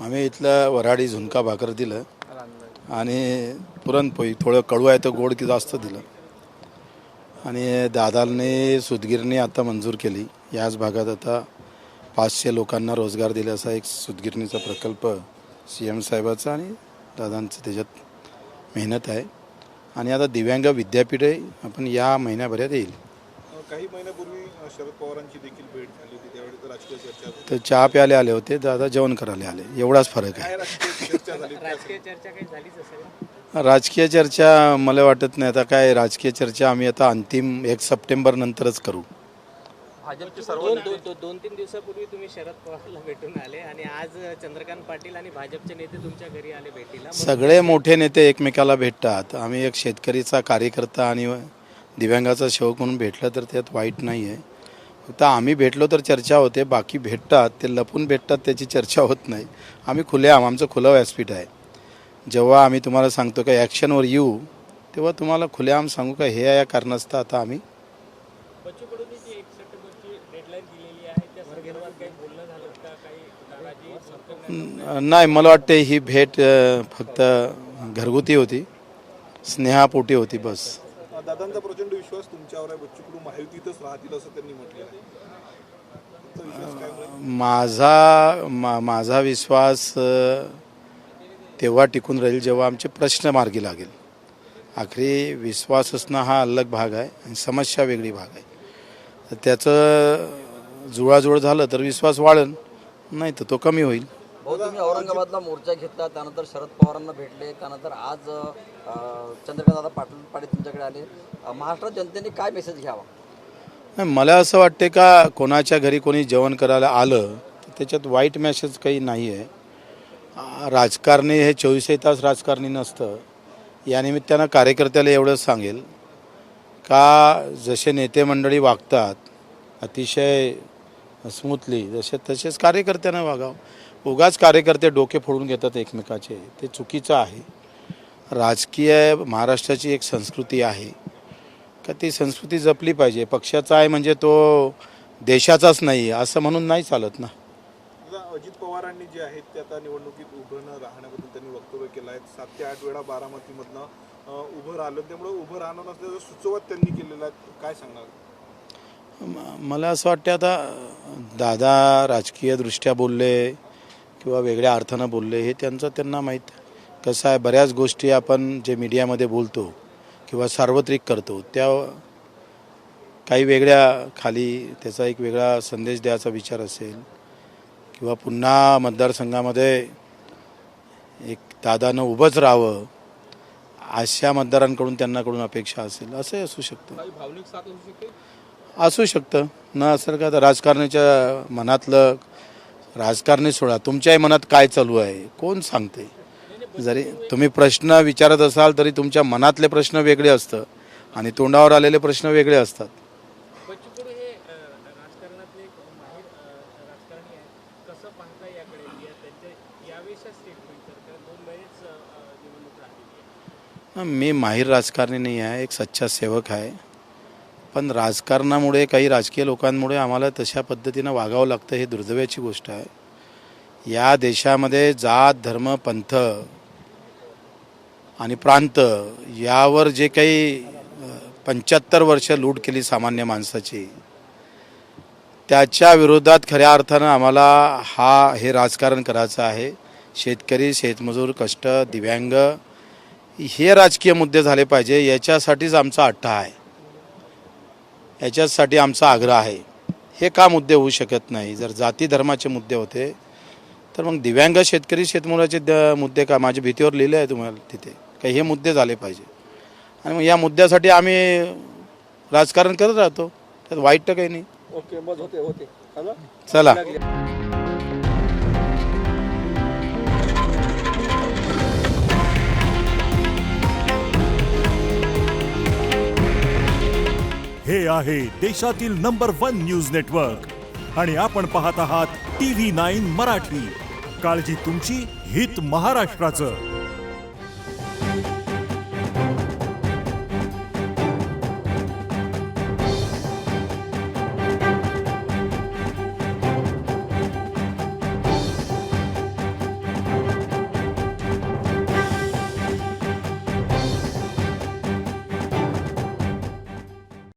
आम्ही इथलं वऱ्हाडी झुणका भाकर दिलं आणि पुरणपोळी थोडं कडू आहे तर गोड की जास्त दिलं. आणि दादांनी सूतगिरणी आता मंजूर केली. याच भागात आता 500 लोकांना रोजगार दिले असा एक सूतगिरणीचा प्रकल्प CM साहेबाचा आणि दादांचं त्याच्यात मेहनत आहे. आणि आता दिव्यांग विद्यापीठही आपण या महिन्याभरात येईल. काही महिन्यापूर्वी शरद पवारांची देखील भेट झाली होती, त्यावेळी तर राजकीय चर्चा तर चहा प्यायला आले होते, दादा जेवण करायला आले. एवढाच फरक आहे. राजकीय चर्चा झाली. राजकीय चर्चा काही झालीच असेल. राजकीय चर्चा मला वाटत नाही. आता काय राजकीय चर्चा आम्ही आता अंतिम 1 सप्टेंबर नंतरच करू. भाजपचे दोन तीन दिवसापूर्वी तुम्ही शरद पवारला भेटून आले आणि आज चंद्रकांत पाटील आणि भाजपचे नेते तुमच्या घरी आले भेटीला. सगळे मोठे नेते एकमेकाला भेटतात. आम्ही एक शेतकरीचा कार्यकर्ता आणि दिव्यांगाचा सेवक म्हणून भेटला तर त्यात वाईट नाही आहे. फक्त आम्ही भेटलो तर चर्चा होते, बाकी भेटतात ते लपून भेटतात त्याची चर्चा होत नाही. आम्ही खुलेआम, आमचं खुलं व्यासपीठ आहे. जेव्हा आम्ही तुम्हाला सांगतो का ॲक्शनवर येऊ तेव्हा तुम्हाला खुलेआम सांगू का हे या कारणास्तव आता आम्ही बच्चू कडूंनी जी 1 सप्टेंबरची डेडलाईन दिलेली आहे त्या संदर्भात काही बोलणं झालं का? काही नाही, मला वाटते ही भेट फक्त घरगुती होती, स्नेहापोटी होती बस. दादांचा प्रचंड विश्वास तुमच्यावर आहे. बच्चू कडू महायुतीतच राहतील असं त्यांनी म्हटलेलं आहे. माझा विश्वास तेव्हा टिकून राहील जेव्हा आमचे प्रश्न मार्गी लागेल. आखरी विश्वास असणं हा अलग भाग आहे आणि समस्या वेगळी भाग आहे. तर त्याचं जुळाजुळ झालं तर विश्वास वाढेल, नाही तर तो कमी होईल. भाऊ, तुम्ही औरंगाबादला मोर्चा घेतला, त्यानंतर शरद पवारांना भेटले, त्यानंतर आज चंद्रकांत पाटील तुमच्याकडे आले. महाराष्ट्रात जनतेने काय मेसेज घ्यावा? नाही, मला असं वाटते का कोणाच्या घरी कोणी जेवण करायला आलं तर त्याच्यात वाईट मेसेज काही नाही आहे. राजकारणी हे 24 तास राजकारणी नसतं. या निमित्तानं कार्यकर्त्याला एवढंच सांगेल का जसे नेते मंडळी वागतात अतिशय स्मूथली तसेच कार्यकर्त्यांना वागावं. उगाच कार्यकर्ते डोके फोडून घेतात एकमेकाचे, ते चुकीचं आहे. राजकीय महाराष्ट्राची एक संस्कृती आहे का ती संस्कृती जपली पाहिजे. पक्षाचा आहे म्हणजे तो देशाचाच नाही असं म्हणून नाही चालत ना. अजित पवारांनी जे आहेत ते आता निवडणुकीत उभं न राहण्याबद्दल त्यांनी वक्तव्य केलं आहे. 7 ते 8 वेळा बारामतीमधनं उभं राहिलं, त्यामुळे उभं राहणं नसल्याचं सुचवत त्यांनी केलेलं आहे. काय सांगणार? मला असं वाटतं आता दादा राजकीयदृष्ट्या बोलले किंवा वेगळ्या अर्थानं बोलले हे त्यांना माहीत. कसं आहे, बऱ्याच गोष्टी आपण जे मीडियामध्ये बोलतो किंवा सार्वत्रिक करतो त्या काही वेगळ्या खाली त्याचा एक वेगळा संदेश द्यायचा विचार असेल किंवा पुन्हा मतदारसंघामध्ये एक दादानं उभंच राहावं अशा मतदारांकडून त्यांनाकडून अपेक्षा असेल, असंही असू शकतं. भावनिक साथ असू शकते, असू शकतं न असेल का. तर राजकारणाच्या मनातलं राजकारणी सोडा, तुमच्याही मनात काय चालू आहे कोण सांगते. जरी तुम्ही प्रश्न विचारत असाल तरी तुमच्या मनातले प्रश्न वेगळे असतं आणि तोंडावर आलेले प्रश्न वेगळे असतात. बच्चू कडू हे राजकारणातले एक माहीर राजकारणी आहेत. कसं पाहता याकडे त्यांच्या यावेळेच्या स्टेटमेंट तर 2 महिनेच निवडणूक राहिली आहे. मी माहीर राजकारणी नाही आहे, एक सच्चा सेवक आहे. पण राजकारणामुळे काही राजकीय लोकांमुळे आम्हाला तशा पद्धतीनं वागावं लागतं हे दुर्दैवाची गोष्ट आहे. या देशामध्ये जात धर्म पंथ आणि प्रांत यावर जे काही 75 वर्ष लूट केली सामान्य माणसाची, त्याच्या विरोधात खऱ्या अर्थानं आम्हाला हे राजकारण करायचं आहे. शेतकरी, शेतमजूर, कष्ट, दिव्यांग हे राजकीय मुद्दे झाले पाहिजे. याच्यासाठीच आमचा अट्टा आहे, याच्यासाठी आमचा आग्रह आहे. हे का मुद्दे होऊ शकत नाही? जर जाती धर्माचे मुद्दे होते तर मग दिव्यांग, शेतकरी, शेतमुलाचे मुद्दे का? माझ्या भीतीवर लिहिले आहे तुम्हाला तिथे का हे मुद्दे झाले पाहिजे. आणि मग या मुद्द्यासाठी आम्ही राजकारण करत राहतो, त्यात वाईट तर काही नाही. ओके, बस होते चला. हे आहे देशातील नंबर 1 न्यूज नेटवर्क आणि आपण पाहत आहात TV9 मराठी. काळजी तुमची, हित महाराष्ट्राचं.